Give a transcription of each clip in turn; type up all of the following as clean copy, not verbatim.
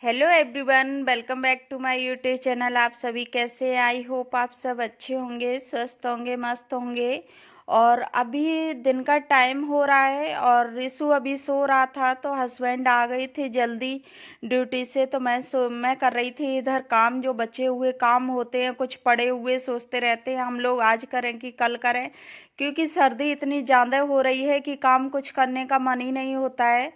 Hello everyone, welcome back to my YouTube channel. आप सभी कैसे हैं? आई होप आप सब अच्छे होंगे, स्वस्थ होंगे, मस्त होंगे। और अभी दिन का टाइम हो रहा है और रिशु अभी सो रहा था तो हस्बैंड आ गई थी जल्दी ड्यूटी से। तो मैं कर रही थी इधर काम, जो बचे हुए काम होते हैं कुछ पड़े हुए, सोचते रहते हैं हम लोग आज करें कि कल करें, क्योंकि सर्दी इतनी ज़्यादा हो रही है कि काम कुछ करने का मन ही नहीं होता है।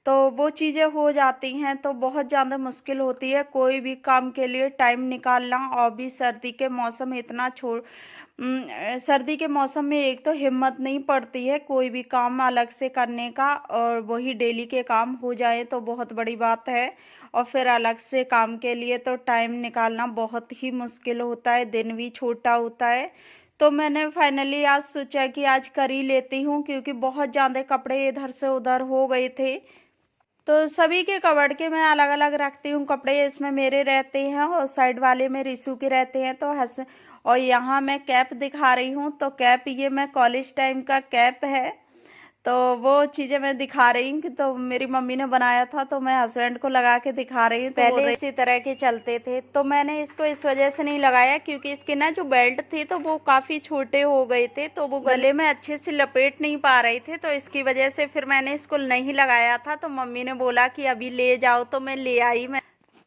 तो वो चीज़ें हो जाती हैं तो बहुत ज़्यादा मुश्किल होती है कोई भी काम के लिए टाइम निकालना। और भी सर्दी के मौसम में सर्दी के मौसम में एक तो हिम्मत नहीं पड़ती है कोई भी काम अलग से करने का, और वही डेली के काम हो जाए तो बहुत बड़ी बात है। और फिर अलग से काम के लिए तो टाइम निकालना बहुत ही मुश्किल होता है, दिन भी छोटा होता है। तो मैंने फाइनली आज सोचा कि आज कर ही लेती हूँ, क्योंकि बहुत ज़्यादा कपड़े इधर से उधर हो गए थे। तो सभी के कबर्ड के मैं अलग अलग रखती हूँ कपड़े, इसमें मेरे रहते हैं और साइड वाले में रिशु के रहते हैं। तो हंस और यहाँ मैं कैप दिखा रही हूँ, तो कैप ये मैं कॉलेज टाइम का कैप है। तो वो चीज़ें मैं दिखा रही हूँ कि तो मेरी मम्मी ने बनाया था, तो मैं हस्बैंड को लगा के दिखा रही हूँ। तो पहले इसी तरह के चलते थे, तो मैंने इसको इस वजह से नहीं लगाया क्योंकि इसके ना जो बेल्ट थी तो वो काफ़ी छोटे हो गए थे, तो वो गले में अच्छे से लपेट नहीं पा रहे थे। तो इसकी वजह से फिर मैंने इसको नहीं लगाया था। तो मम्मी ने बोला कि अभी ले जाओ, तो मैं ले आई।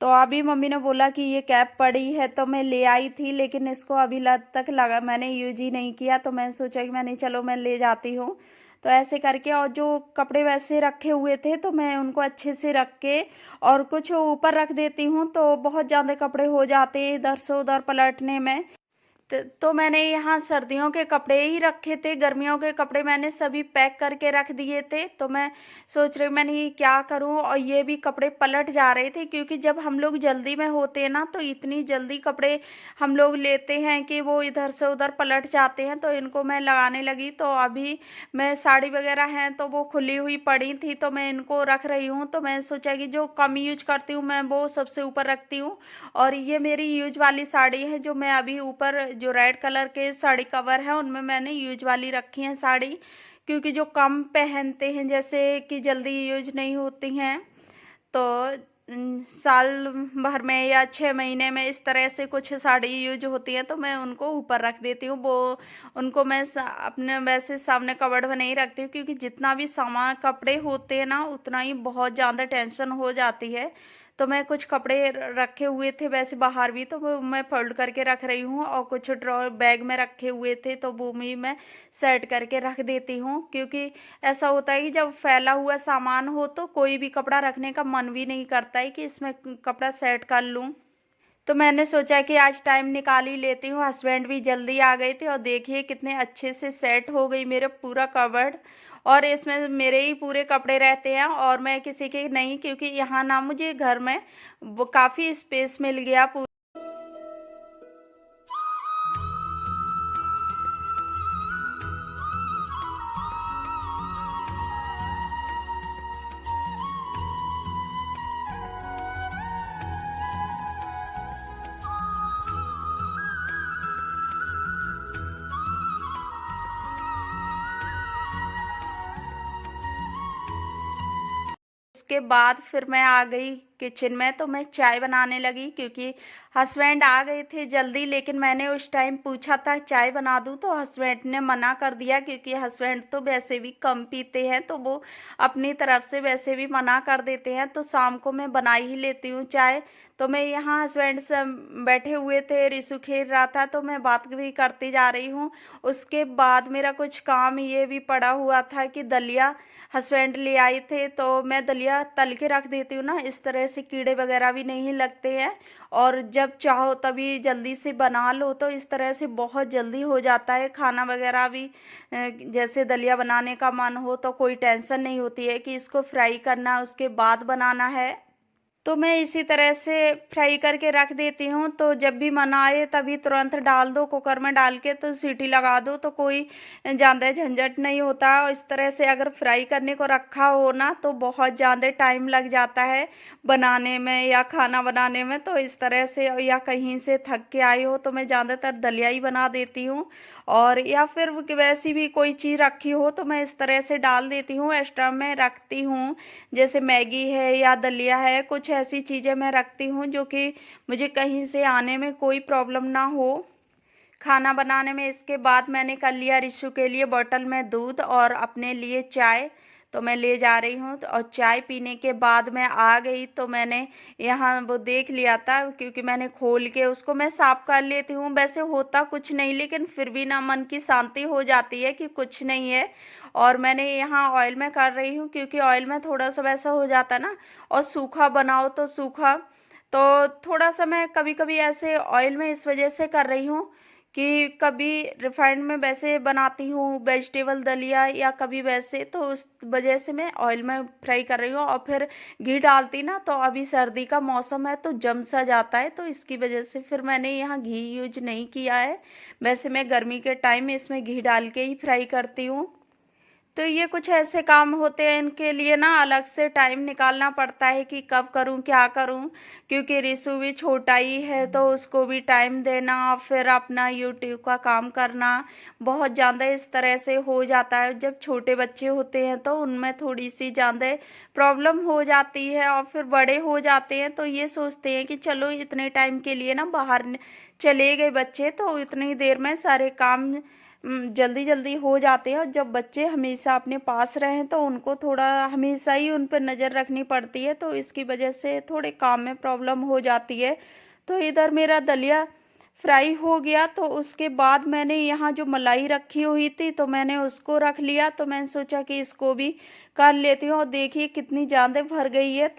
तो अभी मम्मी ने बोला कि ये कैप पड़ी है तो मैं ले आई थी, लेकिन इसको अभी तक लगा मैंने यूज ही नहीं किया। तो मैंने सोचा कि मैंने चलो मैं ले जाती हूँ। तो ऐसे करके, और जो कपड़े वैसे रखे हुए थे तो मैं उनको अच्छे से रख के और कुछ ऊपर रख देती हूँ, तो बहुत ज़्यादा कपड़े हो जाते हैं इधर से उधर पलटने में। तो मैंने यहाँ सर्दियों के कपड़े ही रखे थे, गर्मियों के कपड़े मैंने सभी पैक करके रख दिए थे। तो मैं सोच रही मैंने ये क्या करूँ, और ये भी कपड़े पलट जा रहे थे क्योंकि जब हम लोग जल्दी में होते हैं ना तो इतनी जल्दी कपड़े हम लोग लेते हैं कि वो इधर से उधर पलट जाते हैं। तो इनको मैं लगाने लगी। तो अभी मैं साड़ी वगैरह हैं तो वो खुली हुई पड़ी थी तो मैं इनको रख रही हूँ। तो मैं सोचा कि जो कम यूज करती हूँ मैं वो सबसे ऊपर रखती हूँ। और ये मेरी यूज वाली साड़ी है, जो मैं अभी ऊपर जो रेड कलर के साड़ी कवर है उनमें मैंने यूज वाली रखी है साड़ी, क्योंकि जो कम पहनते हैं जैसे कि जल्दी यूज नहीं होती हैं, तो साल भर में या 6 महीने में इस तरह से कुछ साड़ी यूज होती है तो मैं उनको ऊपर रख देती हूँ। वो उनको मैं अपने वैसे सामने कबर्ड में नहीं रखती हूँ, क्योंकि जितना भी सामान कपड़े होते हैं ना उतना ही बहुत ज़्यादा टेंशन हो जाती है। तो मैं कुछ कपड़े रखे हुए थे वैसे बाहर भी, तो वो मैं फोल्ड करके रख रही हूँ, और कुछ ड्रॉ बैग में रखे हुए थे तो वो भी मैं सेट करके रख देती हूँ। क्योंकि ऐसा होता है कि जब फैला हुआ सामान हो तो कोई भी कपड़ा रखने का मन भी नहीं करता है कि इसमें कपड़ा सेट कर लूँ। तो मैंने सोचा कि आज टाइम निकाल ही लेती हूँ। हस्बैंड भी जल्दी आ गए थे और देखिए कितने अच्छे से सेट हो गई मेरे पूरा कवर्ड। और इसमें मेरे ही पूरे कपड़े रहते हैं और मैं किसी के नहीं, क्योंकि यहाँ ना मुझे घर में वो काफ़ी स्पेस मिल गया। उसके बाद फिर मैं आ गई किचन में, तो मैं चाय बनाने लगी क्योंकि हस्बैंड आ गए थे जल्दी। लेकिन मैंने उस टाइम पूछा था चाय बना दूं तो हस्बैंड ने मना कर दिया, क्योंकि हस्बैंड तो वैसे भी कम पीते हैं तो वो अपनी तरफ से वैसे भी मना कर देते हैं। तो शाम को मैं बना ही लेती हूँ चाय। तो मैं यहाँ हस्बैंड से बैठे हुए थे, रिशु खेल रहा था तो मैं बात भी करती जा रही हूँ। उसके बाद मेरा कुछ काम ये भी पड़ा हुआ था कि दलिया हस्बैंड ले आए थे, तो मैं दलिया तल के रख देती हूँ ना, इस तरह से कीड़े वगैरह भी नहीं लगते हैं। और जब चाहो तभी जल्दी से बना लो, तो इस तरह से बहुत जल्दी हो जाता है खाना वगैरह भी। जैसे दलिया बनाने का मन हो तो कोई टेंशन नहीं होती है कि इसको फ्राई करना उसके बाद बनाना है। तो मैं इसी तरह से फ्राई करके रख देती हूँ, तो जब भी मन आए तभी तुरंत डाल दो कुकर में, डाल के तो सीटी लगा दो तो कोई ज़्यादा झंझट नहीं होता। और इस तरह से अगर फ्राई करने को रखा हो ना तो बहुत ज़्यादा टाइम लग जाता है बनाने में या खाना बनाने में। तो इस तरह से, या कहीं से थक के आई हो तो मैं ज़्यादातर दलिया ही बना देती हूँ। और या फिर वैसी भी कोई चीज़ रखी हो तो मैं इस तरह से डाल देती हूँ, एक्स्ट्रा में रखती हूँ। जैसे मैगी है या दलिया है, कुछ ऐसी चीज़ें मैं रखती हूँ जो कि मुझे कहीं से आने में कोई प्रॉब्लम ना हो खाना बनाने में। इसके बाद मैंने कर लिया रिशु के लिए बॉटल में दूध और अपने लिए चाय, तो मैं ले जा रही हूँ। और चाय पीने के बाद मैं आ गई तो मैंने यहाँ वो देख लिया था, क्योंकि मैंने खोल के उसको मैं साफ कर लेती हूँ। वैसे होता कुछ नहीं, लेकिन फिर भी ना मन की शांति हो जाती है कि कुछ नहीं है। और मैंने यहाँ ऑयल में कर रही हूँ, क्योंकि ऑयल में थोड़ा सा वैसा हो जाता है ना, और सूखा बनाओ तो सूखा, तो थोड़ा सा मैं कभी कभी ऐसे ऑयल में इस वजह से कर रही हूँ कि कभी रिफाइंड में वैसे बनाती हूँ वेजिटेबल दलिया, या कभी वैसे, तो उस वजह से मैं ऑयल में फ्राई कर रही हूँ। और फिर घी डालती ना, तो अभी सर्दी का मौसम है तो जम सा जाता है, तो इसकी वजह से फिर मैंने यहाँ घी यूज नहीं किया है। वैसे मैं गर्मी के टाइम में इसमें घी डाल के ही फ्राई करती हूँ। तो ये कुछ ऐसे काम होते हैं, इनके लिए ना अलग से टाइम निकालना पड़ता है कि कब करूं क्या करूं, क्योंकि रिशु भी छोटा ही है तो उसको भी टाइम देना, फिर अपना यूट्यूब का काम करना, बहुत ज़्यादा इस तरह से हो जाता है। जब छोटे बच्चे होते हैं तो उनमें थोड़ी सी ज़्यादा प्रॉब्लम हो जाती है, और फिर बड़े हो जाते हैं तो ये सोचते हैं कि चलो इतने टाइम के लिए ना बाहर चले गए बच्चे, तो इतनी देर में सारे काम जल्दी जल्दी हो जाते हैं। और जब बच्चे हमेशा अपने पास रहें तो उनको थोड़ा हमेशा ही उन पर नज़र रखनी पड़ती है, तो इसकी वजह से थोड़े काम में प्रॉब्लम हो जाती है। तो इधर मेरा दलिया फ्राई हो गया, तो उसके बाद मैंने यहाँ जो मलाई रखी हुई थी तो मैंने उसको रख लिया। तो मैंने सोचा कि इसको भी कर लेती हूँ, और देखिए कितनी ज़्यादा भर गई है।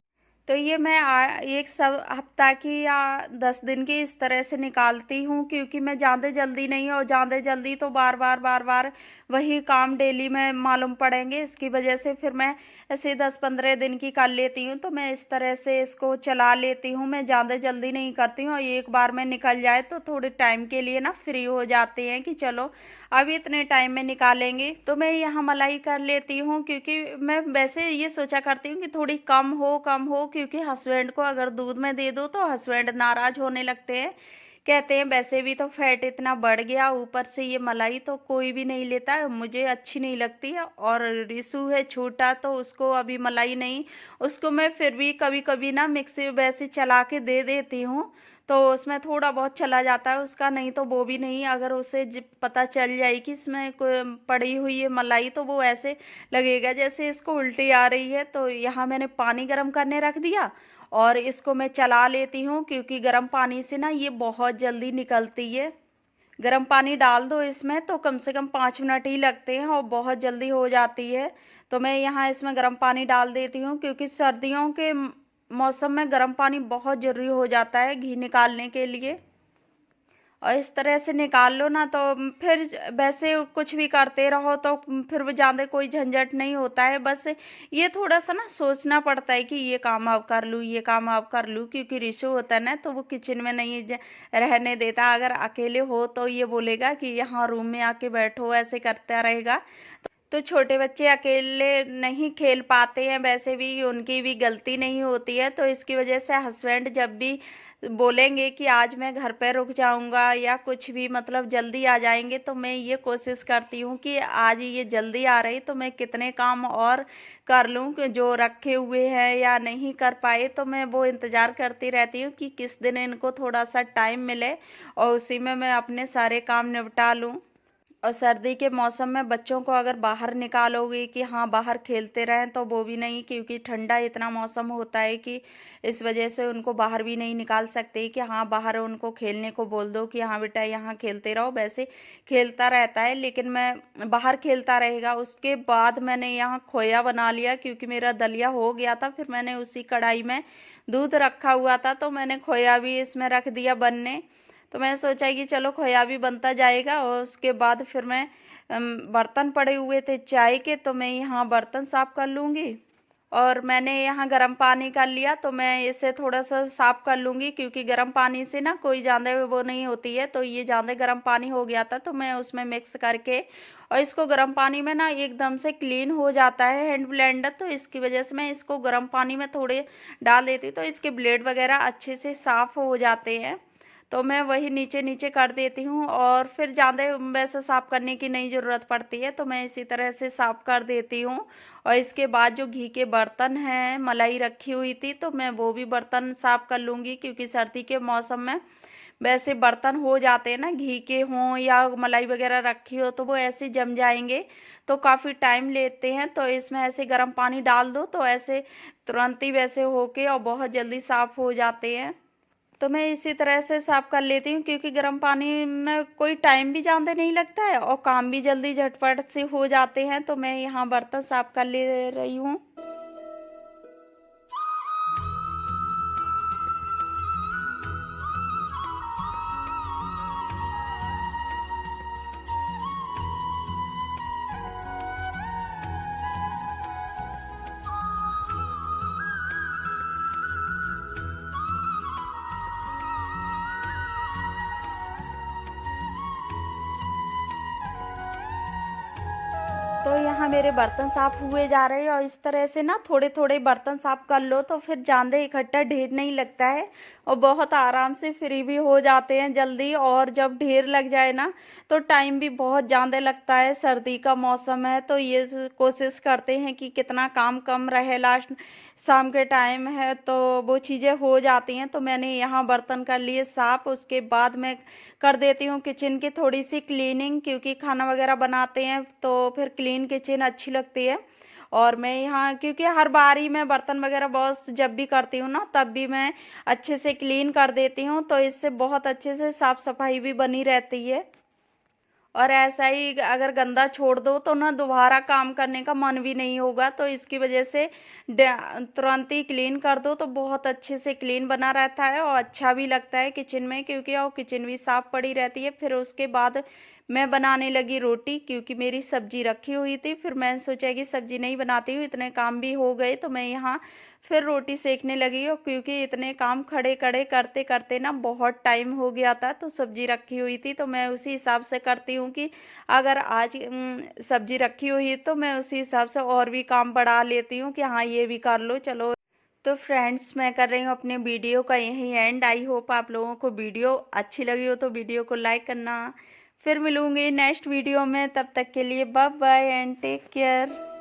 तो ये मैं एक सब हफ्ता की या 10 दिन की इस तरह से निकालती हूँ, क्योंकि मैं ज़्यादा जल्दी नहीं, और ज़्यादा जल्दी तो बार बार वही काम डेली में मालूम पड़ेंगे। इसकी वजह से फिर मैं ऐसे 10-15 दिन की कर लेती हूँ, तो मैं इस तरह से इसको चला लेती हूँ। मैं ज़्यादा जल्दी नहीं करती हूँ, और एक बार में निकल जाए तो थोड़े टाइम के लिए ना फ्री हो जाते हैं कि चलो अभी इतने टाइम में निकालेंगे। तो मैं यहाँ मलाई कर लेती हूँ, क्योंकि मैं वैसे ये सोचा करती हूँ कि थोड़ी कम हो, क्योंकि हस्बैंड को अगर दूध में दे दो तो हस्बैंड नाराज़ होने लगते हैं, कहते हैं वैसे भी तो फैट इतना बढ़ गया, ऊपर से ये मलाई तो कोई भी नहीं लेता है, मुझे अच्छी नहीं लगती है। और रिशु है छोटा तो उसको अभी मलाई नहीं, उसको मैं फिर भी कभी कभी ना मिक्सी वैसे चला के दे देती हूँ, तो उसमें थोड़ा बहुत चला जाता है उसका, नहीं तो वो भी नहीं। अगर उसे पता चल जाए कि इसमें कोई पड़ी हुई है मलाई, तो वो ऐसे लगेगा जैसे इसको उल्टी आ रही है। तो यहाँ मैंने पानी गर्म करने रख दिया, और इसको मैं चला लेती हूँ, क्योंकि गर्म पानी से ना ये बहुत जल्दी निकलती है। गर्म पानी डाल दो इसमें तो कम से कम 5 मिनट ही लगते हैं, और बहुत जल्दी हो जाती है। तो मैं यहाँ इसमें गर्म पानी डाल देती हूँ, क्योंकि सर्दियों के मौसम में गर्म पानी बहुत ज़रूरी हो जाता है घी निकालने के लिए। और इस तरह से निकाल लो ना, तो फिर वैसे कुछ भी करते रहो तो फिर वो ज़्यादा कोई झंझट नहीं होता है। बस ये थोड़ा सा ना सोचना पड़ता है कि ये काम अब कर लूँ, ये काम अब कर लूँ, क्योंकि रिशु होता है ना तो वो किचन में नहीं रहने देता। अगर अकेले हो तो ये बोलेगा कि यहाँ रूम में आके बैठो, ऐसे करता रहेगा। तो छोटे बच्चे अकेले नहीं खेल पाते हैं, वैसे भी उनकी भी गलती नहीं होती है, तो इसकी वजह से हस्बैंड जब भी बोलेंगे कि आज मैं घर पे रुक जाऊंगा या कुछ भी मतलब जल्दी आ जाएंगे, तो मैं ये कोशिश करती हूँ कि आज ये जल्दी आ रही तो मैं कितने काम और कर लूँ कि जो रखे हुए हैं या नहीं कर पाए, तो मैं वो इंतज़ार करती रहती हूँ कि किस दिन इनको थोड़ा सा टाइम मिले और उसी में मैं अपने सारे काम निपटा लूँ। और सर्दी के मौसम में बच्चों को अगर बाहर निकालोगे कि हाँ बाहर खेलते रहें, तो वो भी नहीं, क्योंकि ठंडा इतना मौसम होता है कि इस वजह से उनको बाहर भी नहीं निकाल सकते कि हाँ बाहर उनको खेलने को बोल दो कि हाँ बेटा यहाँ खेलते रहो। वैसे खेलता रहता है, लेकिन मैं बाहर खेलता रहेगा। उसके बाद मैंने यहाँ खोया बना लिया, क्योंकि मेरा दलिया हो गया था, फिर मैंने उसी कढ़ाई में दूध रखा हुआ था तो मैंने खोया भी इसमें रख दिया बनने। तो मैंने सोचा कि चलो खोया भी बनता जाएगा। और उसके बाद फिर मैं बर्तन पड़े हुए थे चाय के, तो मैं यहाँ बर्तन साफ़ कर लूँगी। और मैंने यहाँ गर्म पानी कर लिया, तो मैं इसे थोड़ा सा साफ़ कर लूँगी, क्योंकि गर्म पानी से ना कोई ज़्यादा वो नहीं होती है। तो ये ज़्यादा गर्म पानी हो गया था, तो मैं उसमें मिक्स करके और इसको गर्म पानी में ना एकदम से क्लीन हो जाता है हैंड ब्लेंडर, तो इसकी वजह से मैं इसको गर्म पानी में थोड़े डाल देती हूँ, तो इसके ब्लेड वगैरह अच्छे से साफ़ हो जाते हैं। तो मैं वही नीचे नीचे कर देती हूँ और फिर ज़्यादा वैसे साफ़ करने की नहीं ज़रूरत पड़ती है, तो मैं इसी तरह से साफ़ कर देती हूँ। और इसके बाद जो घी के बर्तन हैं, मलाई रखी हुई थी, तो मैं वो भी बर्तन साफ़ कर लूँगी, क्योंकि सर्दी के मौसम में वैसे बर्तन हो जाते हैं ना, घी के हों या मलाई वगैरह रखी हो तो वो ऐसे जम जाएंगे, तो काफ़ी टाइम लेते हैं। तो इसमें ऐसे गर्म पानी डाल दो तो ऐसे तुरंत ही वैसे होके और बहुत जल्दी साफ़ हो जाते हैं। तो मैं इसी तरह से साफ़ कर लेती हूँ, क्योंकि गर्म पानी में कोई टाइम भी ज़्यादा नहीं लगता है और काम भी जल्दी झटपट से हो जाते हैं। तो मैं यहाँ बर्तन साफ़ कर ले रही हूँ। तो यहाँ मेरे बर्तन साफ़ हुए जा रहे हैं और इस तरह से ना थोड़े थोड़े बर्तन साफ़ कर लो तो फिर ज़्यादा इकट्ठा ढेर नहीं लगता है और बहुत आराम से फ्री भी हो जाते हैं जल्दी। और जब ढेर लग जाए ना तो टाइम भी बहुत ज़्यादा लगता है। सर्दी का मौसम है तो ये कोशिश करते हैं कि कितना काम कम रहे, लास्ट शाम के टाइम है तो वो चीज़ें हो जाती हैं। तो मैंने यहाँ बर्तन कर लिए साफ़, उसके बाद मैं कर देती हूँ किचन की थोड़ी सी क्लीनिंग, क्योंकि खाना वगैरह बनाते हैं तो फिर क्लीन किचन अच्छी लगती है। और मैं यहाँ क्योंकि हर बार ही मैं बर्तन वगैरह बहुत जब भी करती हूँ ना तब भी मैं अच्छे से क्लीन कर देती हूँ, तो इससे बहुत अच्छे से साफ़ सफाई भी बनी रहती है। और ऐसा ही अगर गंदा छोड़ दो तो ना दोबारा काम करने का मन भी नहीं होगा, तो इसकी वजह से तुरंत ही क्लीन कर दो तो बहुत अच्छे से क्लीन बना रहता है और अच्छा भी लगता है किचन में, क्योंकि और किचन भी साफ़ पड़ी रहती है। फिर उसके बाद मैं बनाने लगी रोटी, क्योंकि मेरी सब्जी रखी हुई थी। फिर मैंने सोचा कि सब्जी नहीं बनाती हूँ, इतने काम भी हो गए, तो मैं यहाँ फिर रोटी सेकने लगी। और क्योंकि इतने काम खड़े खड़े करते करते ना बहुत टाइम हो गया था, तो सब्जी रखी हुई थी तो मैं उसी हिसाब से करती हूँ कि अगर आज सब्जी रखी हुई है तो मैं उसी हिसाब से और भी काम बढ़ा लेती हूँ कि हाँ ये भी कर लो चलो। तो फ्रेंड्स, मैं कर रही हूँ अपने वीडियो का यही एंड। आई होप आप लोगों को वीडियो अच्छी लगी हो तो वीडियो को लाइक करना। फिर मिलूंगी नेक्स्ट वीडियो में, तब तक के लिए bye bye and take care.